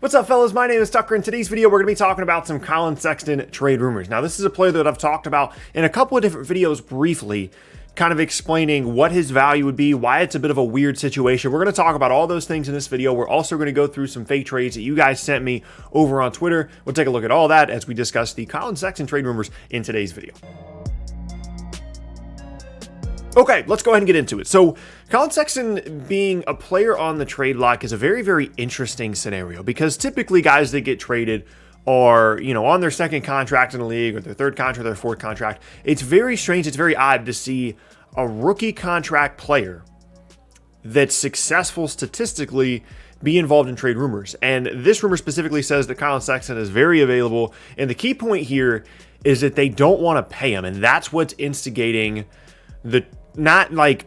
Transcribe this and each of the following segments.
What's up, fellas? My name is Tucker. In today's video, we're going to be talking about some Collin Sexton trade rumors. Now, this is a player that I've talked about in a couple of different videos briefly, kind of explaining what his value would be, why it's a bit of a weird situation. We're going to talk about all those things in this video. We're also going to go through some fake trades that you guys sent me over on Twitter. We'll take a look at all that as we discuss the Collin Sexton trade rumors in today's video. Okay, let's go ahead and get into it. So, Collin Sexton being a player on the trade block is a very, very interesting scenario because typically guys that get traded are, on their second contract in the league or their third contract, their fourth contract. It's very strange, it's very odd to see a rookie contract player that's successful statistically be involved in trade rumors. And this rumor specifically says that Collin Sexton is very available. And the key point here is that they don't want to pay him. And that's what's instigating not like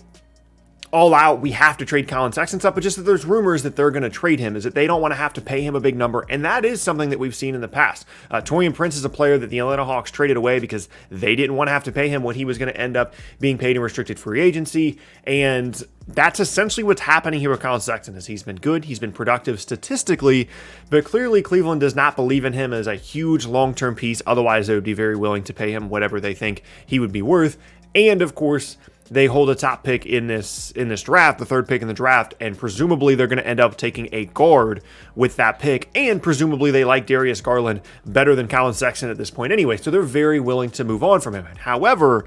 all out, we have to trade Collin Sexton stuff, but just that there's rumors that they're going to trade him, is that they don't want to have to pay him a big number. And that is something that we've seen in the past. Taurean Prince is a player that the Atlanta Hawks traded away because they didn't want to have to pay him what he was going to end up being paid in restricted free agency. And that's essentially what's happening here with Collin Sexton. Is he's been good, he's been productive statistically, but clearly Cleveland does not believe in him as a huge long-term piece. Otherwise, they would be very willing to pay him whatever they think he would be worth. And of course, they hold a top pick in this draft, the third pick in the draft, and presumably they're going to end up taking a guard with that pick, and presumably they like Darius Garland better than Collin Sexton at this point anyway, so they're very willing to move on from him. However,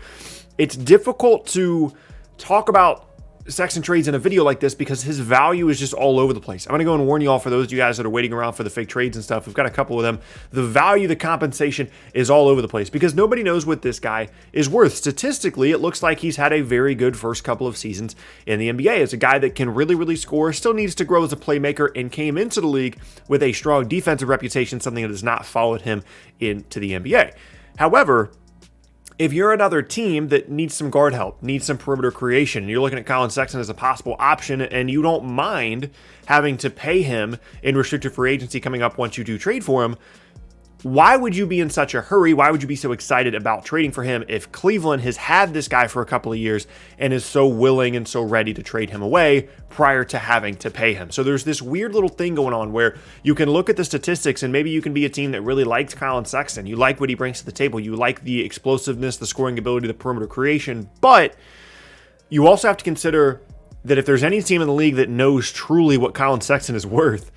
it's difficult to talk about Sexton trades in a video like this because his value is just all over the place. I'm going to go and warn you all, for those of you guys that are waiting around for the fake trades and stuff, we've got a couple of them. The value, the compensation is all over the place because nobody knows what this guy is worth. Statistically, it looks like he's had a very good first couple of seasons in the NBA. As a guy that can really, really score, still needs to grow as a playmaker, and came into the league with a strong defensive reputation, something that has not followed him into the NBA. However, if you're another team that needs some guard help, needs some perimeter creation, and you're looking at Collin Sexton as a possible option, and you don't mind having to pay him in restricted free agency coming up once you do trade for him, why would you be in such a hurry? Why would you be so excited about trading for him if Cleveland has had this guy for a couple of years and is so willing and so ready to trade him away prior to having to pay him? So there's this weird little thing going on where you can look at the statistics, and maybe you can be a team that really likes Collin Sexton. You like what he brings to the table. You like the explosiveness, the scoring ability, the perimeter creation. But you also have to consider that if there's any team in the league that knows truly what Collin Sexton is worth,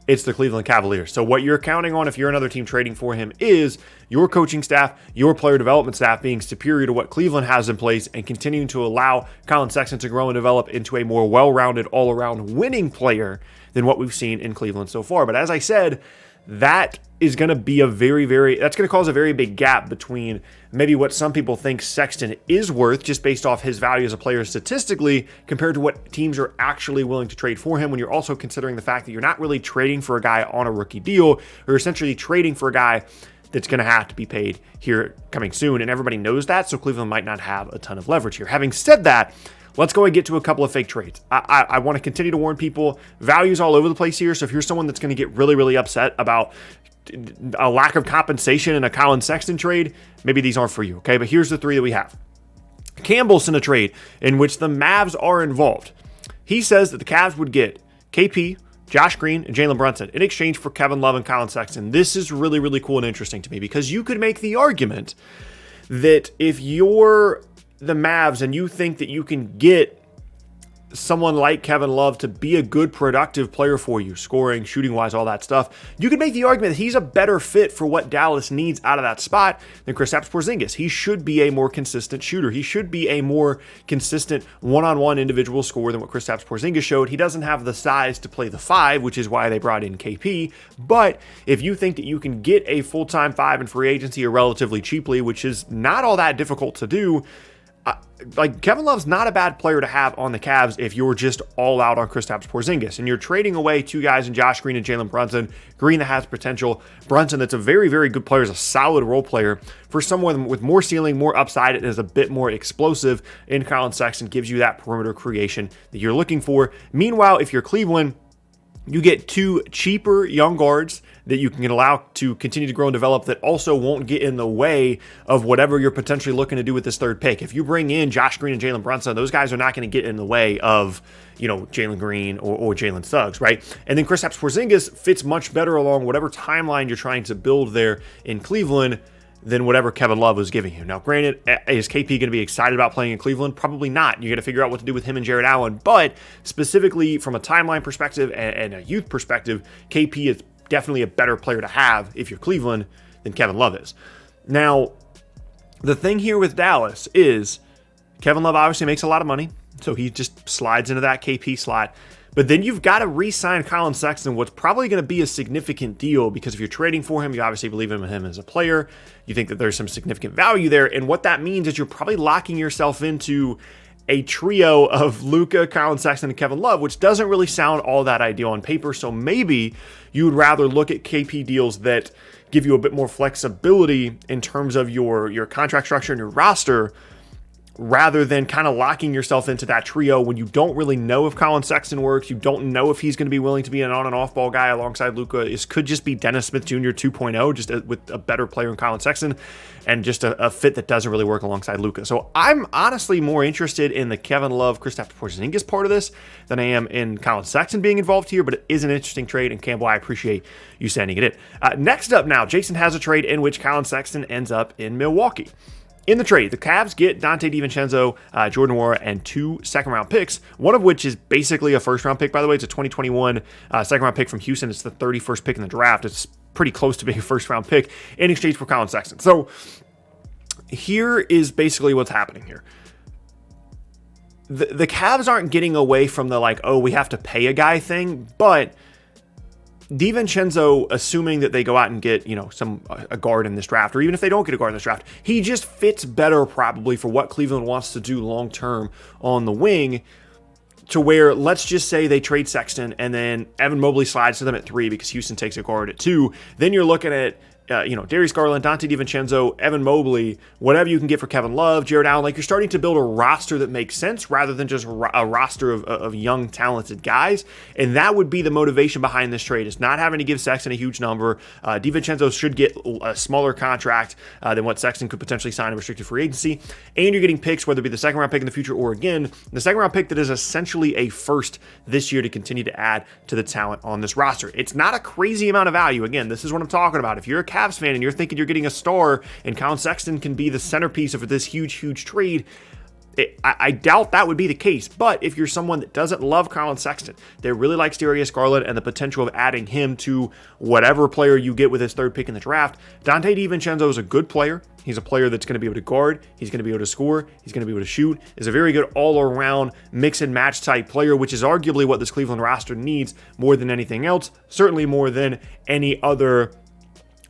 it's the Cleveland Cavaliers. So what you're counting on if you're another team trading for him is your coaching staff, your player development staff being superior to what Cleveland has in place and continuing to allow Collin Sexton to grow and develop into a more well-rounded, all-around winning player than what we've seen in Cleveland so far. But as I said, that is going to be that's going to cause a very big gap between maybe what some people think Sexton is worth just based off his value as a player statistically compared to what teams are actually willing to trade for him, when you're also considering the fact that you're not really trading for a guy on a rookie deal. You're essentially trading for a guy that's going to have to be paid here coming soon, and everybody knows that, so Cleveland might not have a ton of leverage here. Having said that, let's go and get to a couple of fake trades. I want to continue to warn people, values all over the place here. So if you're someone that's going to get really, really upset about a lack of compensation in a Collin Sexton trade, maybe these aren't for you, okay? But here's the three that we have. Campbell's in a trade in which the Mavs are involved. He says that the Cavs would get KP, Josh Green, and Jalen Brunson in exchange for Kevin Love and Collin Sexton. This is really, really cool and interesting to me because you could make the argument that if you're the Mavs and you think that you can get someone like Kevin Love to be a good, productive player for you, scoring, shooting-wise, all that stuff, you could make the argument that he's a better fit for what Dallas needs out of that spot than Kristaps Porzingis. He should be a more consistent shooter. He should be a more consistent one-on-one individual scorer than what Kristaps Porzingis showed. He doesn't have the size to play the 5, which is why they brought in KP. But if you think that you can get a full-time 5 in free agency or relatively cheaply, which is not all that difficult to do, like Kevin Love's not a bad player to have on the Cavs if you're just all out on Kristaps Porzingis and you're trading away two guys in Josh Green and Jalen Brunson. Green that has potential, Brunson that's a very, very good player, is a solid role player, for someone with more ceiling, more upside, and is a bit more explosive in Collin Sexton, gives you that perimeter creation that you're looking for. Meanwhile, if you're Cleveland, You get 2 cheaper young guards that you can allow to continue to grow and develop that also won't get in the way of whatever you're potentially looking to do with this 3rd pick. If you bring in Josh Green and Jalen Brunson, those guys are not going to get in the way of, Jalen Green or Jalen Suggs, right? And then Kristaps Porzingis fits much better along whatever timeline you're trying to build there in Cleveland than whatever Kevin Love was giving you. Now, granted, is KP going to be excited about playing in Cleveland? Probably not. You got to figure out what to do with him and Jared Allen. But specifically from a timeline perspective and a youth perspective, KP is definitely a better player to have if you're Cleveland than Kevin Love is. Now, the thing here with Dallas is Kevin Love obviously makes a lot of money, so he just slides into that KP slot. But then you've got to re-sign Collin Sexton, what's probably going to be a significant deal, because if you're trading for him, you obviously believe in him as a player. You think that there's some significant value there. And what that means is you're probably locking yourself into a trio of Luka, Collin Sexton, and Kevin Love, which doesn't really sound all that ideal on paper. So maybe you would rather look at KP deals that give you a bit more flexibility in terms of your contract structure and your roster, rather than kind of locking yourself into that trio when you don't really know if Collin Sexton works. You don't know if he's going to be willing to be an on and off ball guy alongside Luka. It could just be Dennis Smith Jr. 2.0, just with a better player in Collin Sexton, and just a fit that doesn't really work alongside Luka. So I'm honestly more interested in the Kevin Love, Kristaps Porzingis part of this than I am in Collin Sexton being involved here, but it is an interesting trade, and Campbell, I appreciate you sending it in. Next up now, Jason has a trade in which Collin Sexton ends up in Milwaukee. In the trade, the Cavs get Dante DiVincenzo, Jordan Nwora, and 2 second-round picks, one of which is basically a first-round pick, by the way. It's a 2021 second-round pick from Houston. It's the 31st pick in the draft. It's pretty close to being a first-round pick in exchange for Collin Sexton. So here is basically what's happening here. The Cavs aren't getting away from the, we have to pay a guy thing, but DiVincenzo, assuming that they go out and get, a guard in this draft, or even if they don't get a guard in this draft, he just fits better probably for what Cleveland wants to do long-term on the wing, to where, let's just say they trade Sexton and then Evan Mobley slides to them at 3 because Houston takes a guard at 2. Then you're looking at Darius Garland, Dante DiVincenzo, Evan Mobley, whatever you can get for Kevin Love, Jared Allen. You're starting to build a roster that makes sense rather than just a roster of young, talented guys. And that would be the motivation behind this trade, is not having to give Sexton a huge number. DiVincenzo should get a smaller contract than what Sexton could potentially sign in restricted free agency. And you're getting picks, whether it be the second round pick in the future or, again, the second round pick that is essentially a first this year to continue to add to the talent on this roster. It's not a crazy amount of value. Again, this is what I'm talking about. If you're a Cavs fan and you're thinking you're getting a star and Collin Sexton can be the centerpiece of this huge trade, I doubt that would be the case. But if you're someone that doesn't love Collin Sexton, that really likes Darius Garland and the potential of adding him to whatever player you get with his 3rd pick in the draft, Dante DiVincenzo is a good player. He's a player that's going to be able to guard. He's going to be able to score. He's going to be able to shoot. Is a very good all-around mix and match type player, which is arguably what this Cleveland roster needs more than anything else. Certainly more than any other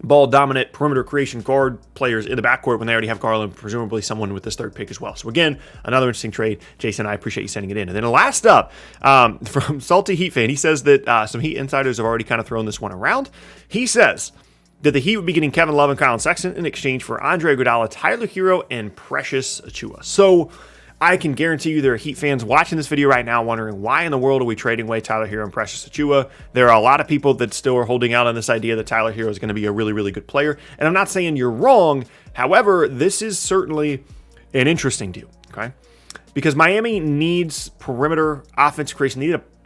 ball-dominant perimeter creation guard players in the backcourt when they already have Garland, presumably someone with this 3rd pick as well. So again, another interesting trade. Jason, I appreciate you sending it in. And then last up, from Salty Heat fan, he says that some Heat insiders have already kind of thrown this one around. He says that the Heat would be getting Kevin Love and Collin Sexton in exchange for Andre Iguodala, Tyler Hero, and Precious Achiuwa. So I can guarantee you there are Heat fans watching this video right now wondering, why in the world are we trading away Tyler Hero and Precious Achiuwa? There are a lot of people that still are holding out on this idea that Tyler Hero is going to be a really, really good player. And I'm not saying you're wrong. However, this is certainly an interesting deal, okay? Because Miami needs perimeter offense creation.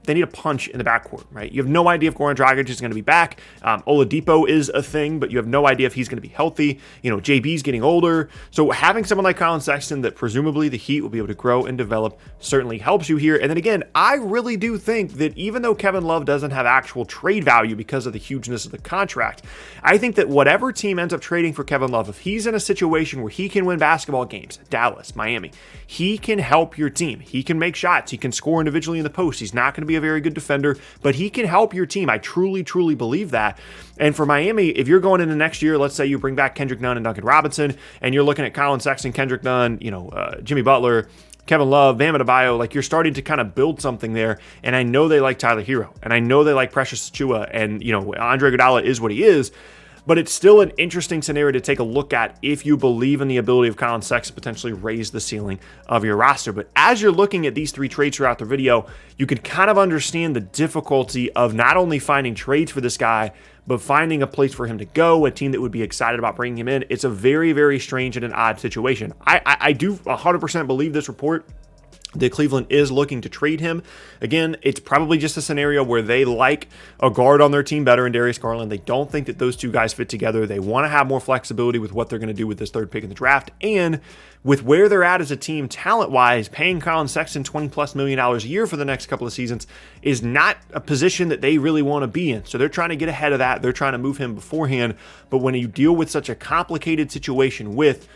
They need a punch in the backcourt, right? You have no idea if Goran Dragic is going to be back. Oladipo is a thing, but you have no idea if he's going to be healthy. JB's getting older. So having someone like Collin Sexton that presumably the Heat will be able to grow and develop certainly helps you here. And then again, I really do think that even though Kevin Love doesn't have actual trade value because of the hugeness of the contract, I think that whatever team ends up trading for Kevin Love, if he's in a situation where he can win basketball games, Dallas, Miami, he can help your team. He can make shots. He can score individually in the post. He's not going to be a very good defender, but he can help your team. I truly believe that. And for Miami, if you're going into next year, let's say you bring back Kendrick Nunn and Duncan Robinson, and you're looking at Collin Sexton, Kendrick Nunn, Jimmy Butler, Kevin Love, Bam Adebayo, you're starting to kind of build something there. And I know they like Tyler Hero, and I know they like Precious Achiuwa, and Andre Iguodala is what he is. but it's still an interesting scenario to take a look at if you believe in the ability of Collin Sexton to potentially raise the ceiling of your roster. But as you're looking at these 3 trades throughout the video, you can kind of understand the difficulty of not only finding trades for this guy, but finding a place for him to go, a team that would be excited about bringing him in. It's a very, very strange and an odd situation. I do 100% believe this report that Cleveland is looking to trade him. Again, it's probably just a scenario where they like a guard on their team better in Darius Garland. They don't think that those two guys fit together. They want to have more flexibility with what they're going to do with this 3rd pick in the draft. And with where they're at as a team talent-wise, paying Collin Sexton $20+ million a year for the next couple of seasons is not a position that they really want to be in. So they're trying to get ahead of that. They're trying to move him beforehand. But when you deal with such a complicated situation with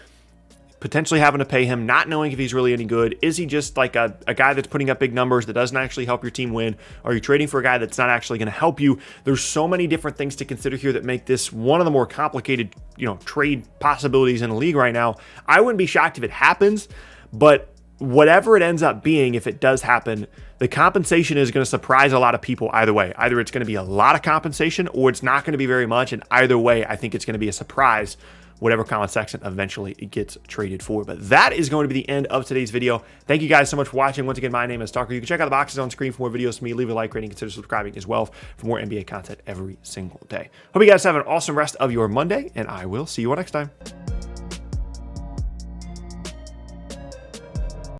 potentially having to pay him, not knowing if he's really any good. Is he just like a guy that's putting up big numbers that doesn't actually help your team win? Are you trading for a guy that's not actually going to help you? There's so many different things to consider here that make this one of the more complicated, trade possibilities in the league right now. I wouldn't be shocked if it happens, but whatever it ends up being, if it does happen, the compensation is going to surprise a lot of people either way. Either it's going to be a lot of compensation or it's not going to be very much. And either way, I think it's going to be a surprise whatever Collin Sexton eventually gets traded for. But that is going to be the end of today's video. Thank you guys so much for watching. Once again, my name is Tucker. You can check out the boxes on screen for more videos from me. Leave a like, rating, consider subscribing as well for more NBA content every single day. Hope you guys have an awesome rest of your Monday, and I will see you all next time.